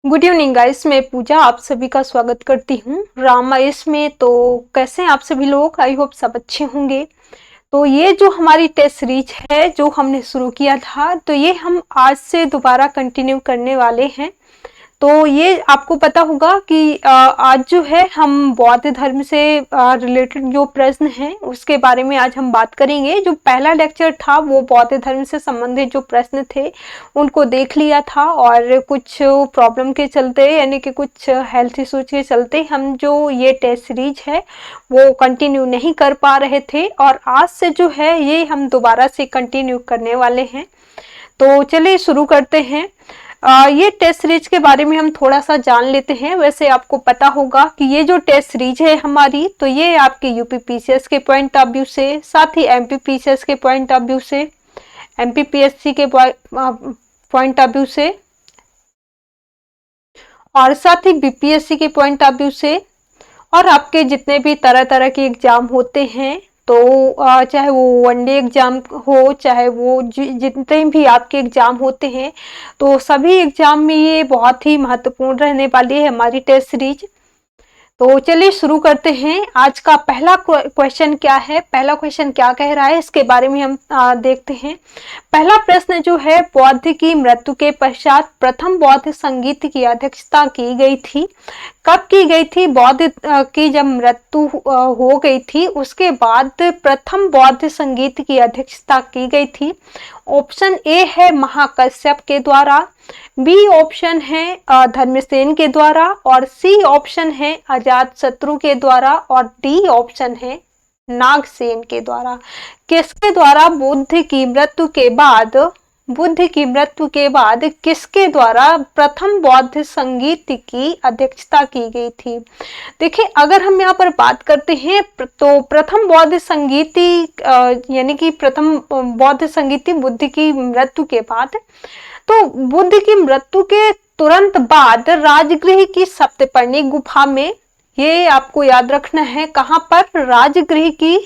Good evening guys, मैं पूजा आप सभी का स्वागत करती हूँ रामायस में। तो कैसे हैं आप सभी लोग? आई होप सब अच्छे होंगे। तो ये जो हमारी टेस्ट सीरीज है जो हमने शुरू किया था, तो ये हम आज से दोबारा कंटिन्यू करने वाले हैं। तो ये आपको पता होगा कि आज जो है हम बौद्ध धर्म से रिलेटेड जो प्रश्न हैं उसके बारे में आज हम बात करेंगे। जो पहला लेक्चर था वो बौद्ध धर्म से संबंधित जो प्रश्न थे उनको देख लिया था, और कुछ प्रॉब्लम के चलते यानी कि कुछ हेल्थ इश्यूज के चलते हम जो ये टेस्ट सीरीज है वो कंटिन्यू नहीं कर पा रहे थे, और आज से जो है ये हम दोबारा से कंटिन्यू करने वाले हैं। तो चलिए शुरू करते हैं। ये टेस्ट सीरीज के बारे में हम थोड़ा सा जान लेते हैं। वैसे आपको पता होगा कि ये जो टेस्ट सीरीज है हमारी, तो ये आपके यूपीपीसीएस के पॉइंट ऑफ व्यू से, साथ ही एमपीपीसीएस के पॉइंट ऑफ व्यू से, एमपीपीएससी के पॉइंट ऑफ व्यू से, और साथ ही बीपीएससी के पॉइंट ऑफ व्यू से, और आपके जितने भी तरह तरह के एग्जाम होते हैं, तो चाहे वो वनडे एग्जाम हो, चाहे वो जितने भी आपके एग्जाम होते हैं, तो सभी एग्जाम में ये बहुत ही महत्वपूर्ण रहने वाली है हमारी टेस्ट सीरीज। तो चलिए शुरू करते हैं। आज का पहला क्वेश्चन क्या है, पहला क्वेश्चन क्या कह रहा है, इसके बारे में हम देखते हैं। पहला प्रश्न जो है, बौद्ध की मृत्यु के पश्चात प्रथम बौद्ध संगीत की अध्यक्षता की गई थी। कब की गई थी? बौद्ध की जब मृत्यु हो गई थी उसके बाद प्रथम बौद्ध संगीत की अध्यक्षता की गई थी। ऑप्शन ए है महाकश्यप के द्वारा, बी ऑप्शन है धर्मसेन के द्वारा, और सी ऑप्शन है अजातशत्रु के द्वारा, और डी ऑप्शन है नागसेन के द्वारा। किसके द्वारा बुद्ध की मृत्यु के बाद किसके द्वारा प्रथम बौद्ध संगीत की अध्यक्षता की गई थी? देखिए, अगर हम यहाँ पर बात करते हैं तो प्रथम बौद्ध संगीति यानी कि प्रथम बौद्ध संगीति बुद्ध की मृत्यु के बाद, तो बुद्ध की मृत्यु के तुरंत बाद राजगृह की सप्तपर्णी गुफा में, ये आपको याद रखना है, कहां पर? राजगृह की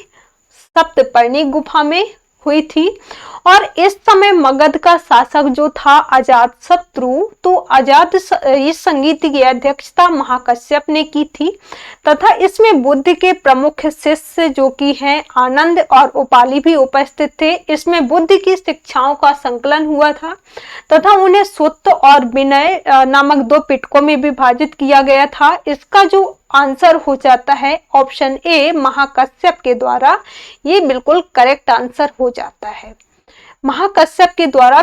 सप्तपर्णी गुफा में हुई थी। और इस समय मगध का शासक जो था अजातशत्रु, तो इस संगीत की अध्यक्षता महाकश्यप ने की थी, तथा इसमें बुद्ध के प्रमुख शिष्य जो कि हैं आनंद और उपाली भी उपस्थित थे। इसमें बुद्ध की शिक्षाओं का संकलन हुआ था तथा उन्हें सुत्त और विनय नामक दो पिटकों में विभाजित किया गया था। इसका जो आंसर हो जाता है ऑप्शन ए महाकश्यप के द्वारा, ये बिल्कुल करेक्ट आंसर हो जाता है। महाकश्यप के द्वारा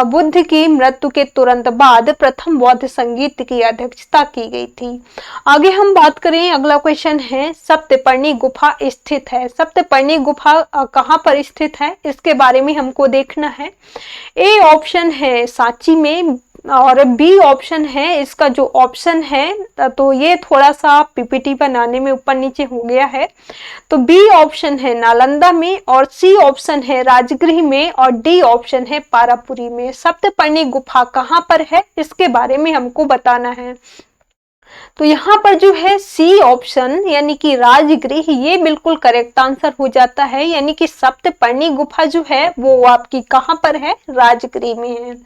बुद्ध की मृत्यु के तुरंत बाद प्रथम बौद्ध संगीत की अध्यक्षता की गई थी। आगे हम बात करें, अगला क्वेश्चन है, सप्तपर्णी गुफा स्थित है। सप्तपर्णी गुफा कहाँ पर स्थित है, इसके बारे में हमको देखना है। ए ऑप्शन है सांची में, और बी ऑप्शन है, इसका जो ऑप्शन है तो ये थोड़ा सा पीपीटी बनाने में ऊपर नीचे हो गया है, तो बी ऑप्शन है नालंदा में, और सी ऑप्शन है राजगृह में, और डी ऑप्शन है पारापुरी में। सप्तपर्णी गुफा कहाँ पर है, इसके बारे में हमको बताना है। तो यहाँ पर जो है सी ऑप्शन यानी कि राजगृह, ये बिल्कुल करेक्ट आंसर हो जाता है, यानी कि सप्तपर्णी गुफा जो है वो आपकी कहाँ पर है? राजगृह में है।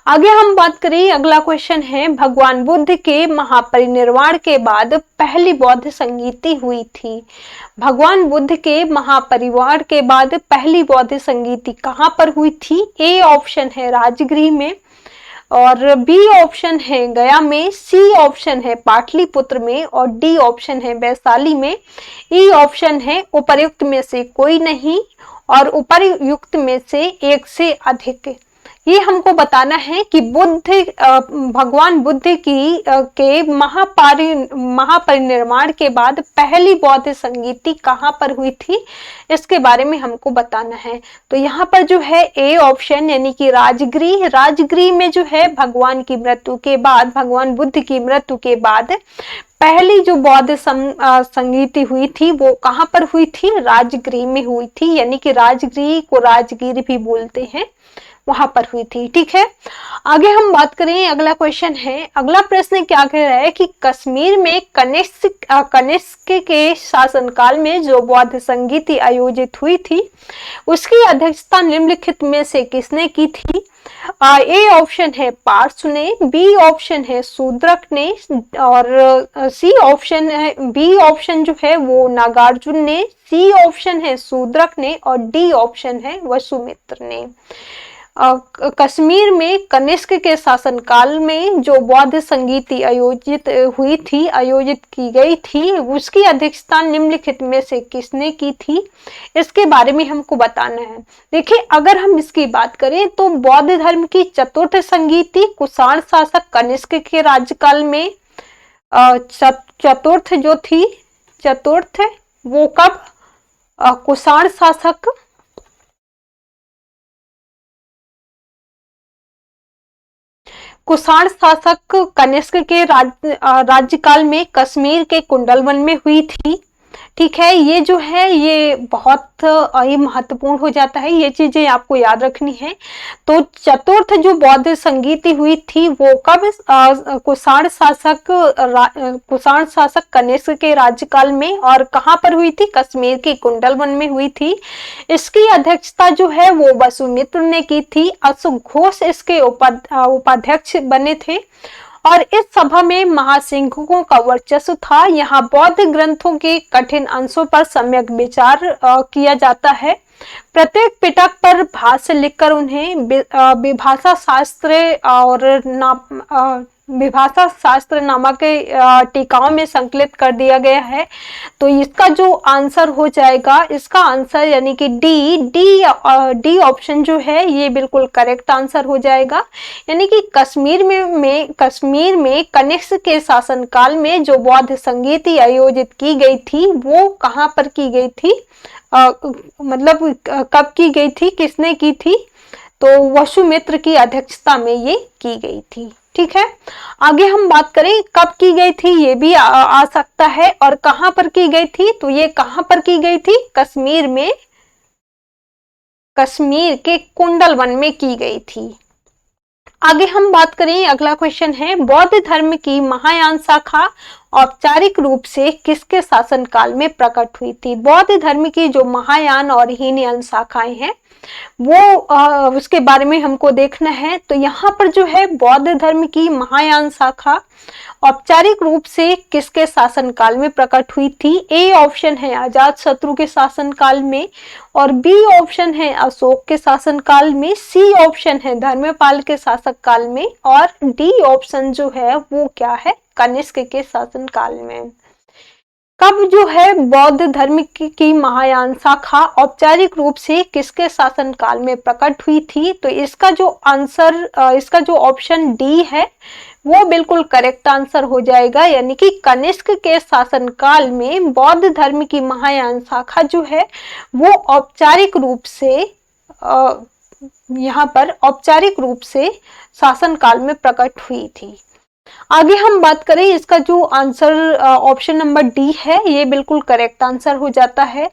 आगे हम बात करें, अगला क्वेश्चन है, भगवान बुद्ध के महापरिनिर्वाण के बाद पहली बौद्ध संगीति हुई थी। भगवान बुद्ध के महापरिवार के बाद पहली बौद्ध संगीति कहाँ पर हुई थी? ए ऑप्शन है राजगृह में, और बी ऑप्शन है गया में, सी ऑप्शन है पाटलिपुत्र में, और डी ऑप्शन है वैशाली में, ई ऑप्शन है उपर्युक्त में से कोई नहीं, और उपर्युक्त में से एक से अधिक। ये हमको बताना है कि भगवान बुद्ध की के महापरिनिर्वाण के बाद पहली बौद्ध संगीति कहाँ पर हुई थी, इसके बारे में हमको बताना है। तो यहाँ पर जो है ए ऑप्शन यानी कि राजगृह में जो है भगवान की मृत्यु के बाद, भगवान बुद्ध की मृत्यु के बाद पहली जो बौद्ध संगीति हुई थी वो कहाँ पर हुई थी? राजगृह में हुई थी, यानी कि राजगृह को राजगीर भी बोलते हैं। वहां पर हुई थी। ठीक है, आगे हम बात करें, अगला क्वेश्चन है, अगला प्रश्न क्या कह रहा है कि कश्मीर में कनिष्क के शासनकाल में जो बौद्ध संगीति आयोजित हुई थी उसकी अध्यक्षता निम्नलिखित में से किसने की थी? ए ऑप्शन है पार्सु ने, बी ऑप्शन है शूद्रक ने, और सी ऑप्शन है, बी ऑप्शन जो है वो नागार्जुन ने, सी ऑप्शन है शूद्रक ने, और डी ऑप्शन है वसुमित्र ने। कश्मीर में कनिष्क के शासनकाल में जो बौद्ध संगीति आयोजित की गई थी उसकी अध्यक्षता निम्नलिखित में से किसने की थी, इसके बारे में हमको बताना है। देखिए, अगर हम इसकी बात करें तो बौद्ध धर्म की चतुर्थ संगीति कुषाण शासक कनिष्क के राज्यकाल में चतुर्थ जो थी, चतुर्थ वो कब कुषाण शासक कनिष्क के राज्यकाल में कश्मीर के कुंडलवन में हुई थी। ठीक है, ये जो है ये बहुत ही महत्वपूर्ण हो जाता है, ये चीजें आपको याद रखनी है। तो चतुर्थ जो बौद्ध संगीति हुई थी वो कब कुषाण शासक कनिष्क के राज्यकाल में, और कहां पर हुई थी? कश्मीर के कुंडलवन में हुई थी। इसकी अध्यक्षता जो है वो वसुमित्र ने की थी। अशोक घोष इसके उपाध्यक्ष बने थे और इस सभा में महासिंघों का वर्चस्व था। यहाँ बौद्ध ग्रंथों के कठिन अंशों पर सम्यक विचार किया जाता है। प्रत्येक पिटक पर भाष्य लिखकर उन्हें विभाषा शास्त्र नामक टीकाओं में संकलित कर दिया गया है। तो इसका जो आंसर हो जाएगा, इसका आंसर यानी कि डी ऑप्शन जो है ये बिल्कुल करेक्ट आंसर हो जाएगा। यानी कि कश्मीर में कनिष्क के शासनकाल में जो बौद्ध संगीति आयोजित की गई थी वो कहाँ पर की गई थी, मतलब कब की गई थी, किसने की थी? तो वसुमित्र की अध्यक्षता में ये की गई थी। ठीक है, आगे हम बात करें कब की गई थी, ये भी आ सकता है, और कहां पर की गई थी, तो ये कहां पर की गई थी? कश्मीर में, कश्मीर के कुंडलवन में की गई थी। आगे हम बात करें, अगला क्वेश्चन है, बौद्ध धर्म की महायान शाखा औपचारिक रूप से किसके शासनकाल में प्रकट हुई थी? बौद्ध धर्म की जो महायान और हीनयान शाखाएं हैं वो उसके बारे में हमको देखना है। तो यहाँ पर जो है बौद्ध धर्म की महायान शाखा औपचारिक रूप से किसके शासनकाल में प्रकट हुई थी? ए ऑप्शन है अजात शत्रु के शासनकाल में, और बी ऑप्शन है अशोक के शासनकाल में, सी ऑप्शन है धर्मपाल के शासक काल में, और डी ऑप्शन जो है वो क्या है? कनिष्क के शासनकाल में। कब जो है बौद्ध धर्म की महायान शाखा औपचारिक रूप से किसके शासनकाल में प्रकट हुई थी? तो इसका जो आंसर, इसका जो ऑप्शन डी है वो बिल्कुल करेक्ट आंसर हो जाएगा। यानी कि कनिष्क के शासनकाल में बौद्ध धर्म की महायान शाखा जो है वो औपचारिक रूप से यहाँ पर औपचारिक रूप से शासनकाल में प्रकट हुई थी। आगे हम बात करें, इसका जो आंसर ऑप्शन नंबर डी है ये बिल्कुल करेक्ट आंसर हो जाता है।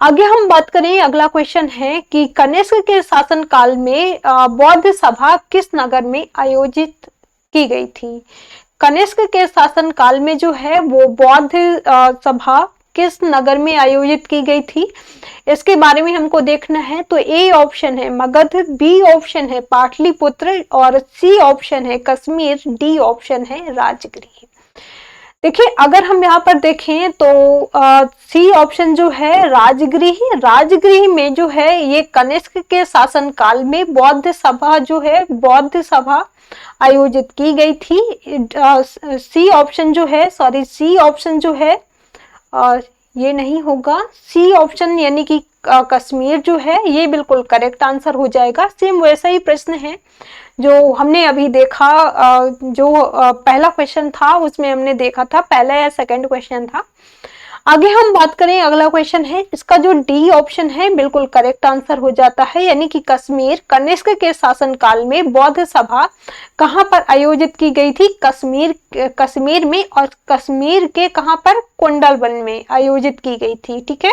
आगे हम बात करें, अगला क्वेश्चन है कि कनिष्क के शासनकाल में बौद्ध सभा किस नगर में आयोजित की गई थी? कनिष्क के शासनकाल में जो है वो बौद्ध सभा किस नगर में आयोजित की गई थी, इसके बारे में हमको देखना है। तो ए ऑप्शन है मगध, बी ऑप्शन है पाटलिपुत्र, और सी ऑप्शन है कश्मीर, डी ऑप्शन है राजगृह। देखिए, अगर हम यहाँ पर देखें तो सी ऑप्शन जो है राजगृह में जो है ये कनिष्क के शासनकाल में बौद्ध सभा जो है बौद्ध सभा आयोजित की गई थी। सी ऑप्शन जो है ये नहीं होगा, सी ऑप्शन यानी कि कश्मीर जो है ये बिल्कुल करेक्ट आंसर हो जाएगा। सेम वैसा ही प्रश्न है जो हमने अभी देखा, जो पहला क्वेश्चन था उसमें हमने देखा था, पहला या सेकंड क्वेश्चन था। आगे हम बात करें, अगला क्वेश्चन है, इसका जो डी ऑप्शन है बिल्कुल करेक्ट आंसर हो जाता है। यानी कि कश्मीर, कनिष्क के शासनकाल में बौद्ध सभा कहां पर आयोजित की गई थी? कश्मीर में, और कश्मीर के कहां पर? कुंडलवन में आयोजित की गई थी। ठीक है,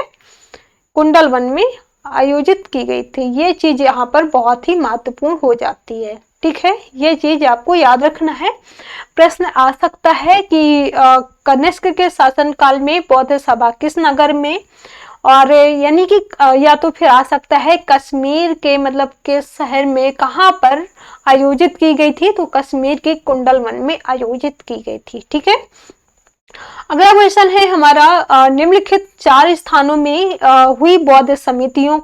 कुंडलवन में आयोजित की गई थी। ये चीज यहाँ पर बहुत ही महत्वपूर्ण हो जाती है। ठीक है, ये चीज आपको याद रखना है। प्रश्न आ सकता है कि कनिष्क के शासनकाल में बौद्ध सभा किस नगर में, और यानी कि या तो फिर आ सकता है कश्मीर के मतलब किस शहर में, कहाँ पर आयोजित की गई थी, तो कश्मीर के कुंडलवन में आयोजित की गई थी। ठीक है, अगला क्वेश्चन है हमारा, निम्नलिखित 4 स्थानों में हुई बौद्ध संगीतियों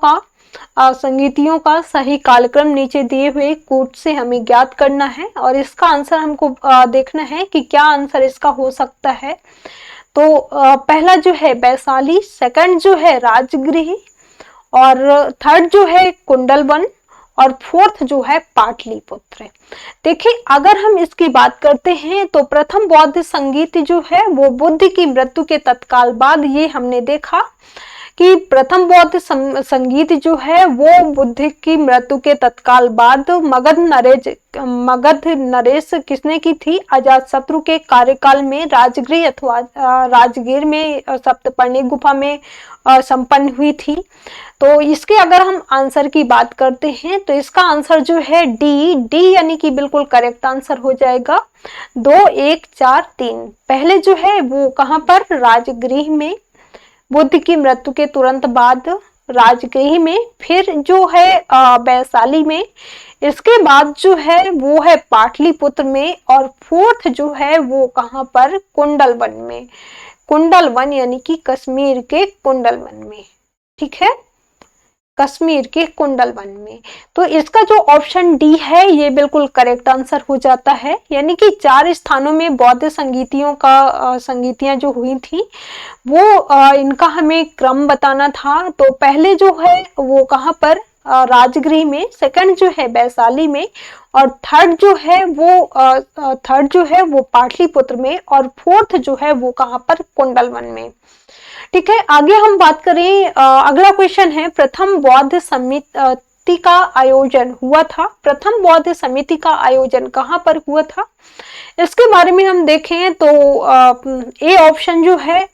का सही कालक्रम नीचे दिए हुए कूट से हमें ज्ञात करना है, और इसका आंसर हमको देखना है कि क्या आंसर इसका हो सकता है। तो पहला जो है वैशाली, सेकंड जो है राजगृह, और थर्ड जो है कुंडलवन, और फोर्थ जो है पाटलिपुत्र। देखिए, अगर हम इसकी बात करते हैं तो प्रथम बौद्ध संगीत जो है वो बुद्ध की मृत्यु के तत्काल बाद, ये हमने देखा कि प्रथम बौद्ध संगीत जो है वो बुद्ध की मृत्यु के तत्काल बाद मगध नरेश किसने की थी, अजातशत्रु के कार्यकाल में राजगृह अथवा राजगीर में सप्तपर्णी गुफा में संपन्न हुई थी। तो इसके अगर हम आंसर की बात करते हैं तो इसका आंसर जो है डी यानी कि बिल्कुल करेक्ट आंसर हो जाएगा। 2 1 4 3 पहले जो है वो कहां पर, राजगृह में, बुद्ध की मृत्यु के तुरंत बाद राजगृह में, फिर जो है वैशाली में, इसके बाद जो है वो है पाटलिपुत्र में, और फोर्थ जो है वो कहां पर, कुंडलवन में, कुंडलवन यानी कि कश्मीर के कुंडलवन में। ठीक है, कश्मीर के कुंडलवन में। तो इसका जो ऑप्शन डी है ये बिल्कुल करेक्ट आंसर हो जाता है, यानी कि 4 स्थानों में बौद्ध संगीतियां जो हुई थी वो इनका हमें क्रम बताना था। तो पहले जो है वो कहाँ पर, राजगृह में, सेकंड जो है वैशाली में, और थर्ड जो है वो पाटलिपुत्र में, और फोर्थ जो है वो कहाँ पर, कुंडलवन में। ठीक है, आगे हम बात करें, अगला क्वेश्चन है, प्रथम बौद्ध समिति का आयोजन हुआ था, प्रथम बौद्ध समिति का आयोजन कहाँ पर हुआ था, इसके बारे में हम देखें तो ए ऑप्शन जो है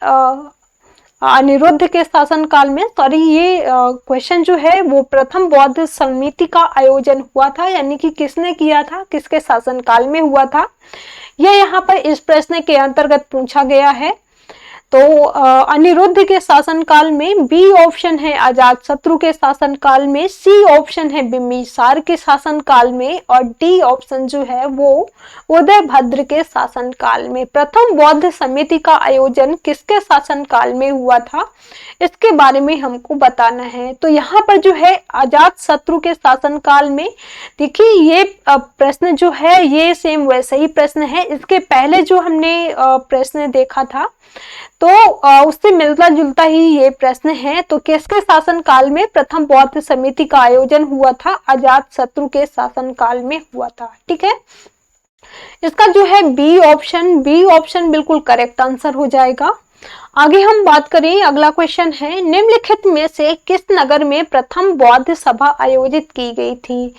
अनिरुद्ध के शासन काल में, सॉरी ये क्वेश्चन जो है वो प्रथम बौद्ध समिति का आयोजन हुआ था, यानी कि किसने किया था, किसके शासन काल में हुआ था, यह यहाँ पर इस प्रश्न के अंतर्गत पूछा गया है। तो अनिरुद्ध के शासनकाल में, बी ऑप्शन है अजातशत्रु के शासनकाल में, सी ऑप्शन है बिंबिसार के शासनकाल में, और डी ऑप्शन जो है वो उदयभद्र के शासनकाल में। प्रथम बौद्ध समिति का आयोजन किसके शासनकाल में हुआ था, इसके बारे में हमको बताना है। तो यहाँ पर जो है अजातशत्रु के शासनकाल में, देखिए ये प्रश्न जो है ये सेम वैसे ही प्रश्न है, इसके पहले जो हमने प्रश्न देखा था तो उससे मिलता जुलता ही ये प्रश्न है। तो किसके शासन काल में प्रथम बौद्ध समिति का आयोजन हुआ था, अजातशत्रु के शासन काल में हुआ था। ठीक है, इसका जो है बी ऑप्शन बिल्कुल करेक्ट आंसर हो जाएगा। आगे हम बात करें, अगला क्वेश्चन है, निम्नलिखित में से किस नगर में प्रथम बौद्ध सभा आयोजित की गई थी,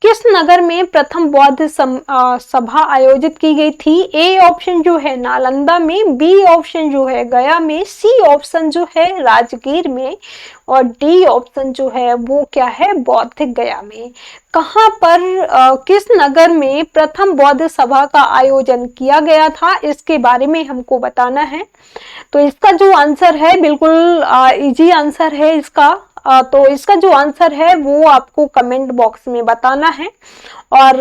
किस नगर में प्रथम बौद्ध सभा आयोजित की गई थी। ए ऑप्शन जो है नालंदा में, बी ऑप्शन जो है गया में, सी ऑप्शन जो है राजगीर में, और डी ऑप्शन जो है वो क्या है, बौद्ध गया में। कहां पर किस नगर में प्रथम बौद्ध सभा का आयोजन किया गया था, इसके बारे में हमको बताना है। तो इसका जो आंसर है बिल्कुल इजी आंसर है इसका। तो इसका जो आंसर है वो आपको कमेंट बॉक्स में बताना है, और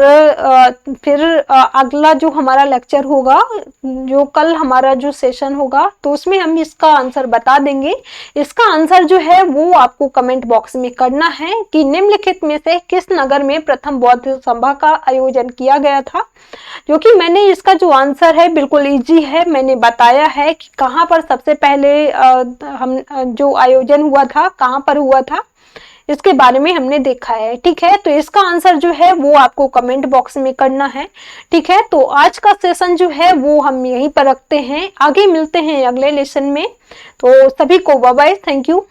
फिर अगला जो हमारा लेक्चर होगा, जो कल हमारा जो सेशन होगा, तो उसमें हम इसका आंसर बता देंगे। इसका आंसर जो है वो आपको कमेंट बॉक्स में करना है कि निम्नलिखित में से किस नगर में प्रथम बौद्ध सभा का आयोजन किया गया था, जो कि मैंने इसका जो आंसर है बिल्कुल इजी है, मैंने बताया है कि कहाँ पर सबसे पहले हम जो आयोजन हुआ था कहाँ पर हुआ था, इसके बारे में हमने देखा है। ठीक है, तो इसका आंसर जो है वो आपको कमेंट बॉक्स में करना है। ठीक है, तो आज का सेशन जो है वो हम यहीं पर रखते हैं, आगे मिलते हैं अगले लेसन में। तो सभी को बाय बाय, थैंक यू।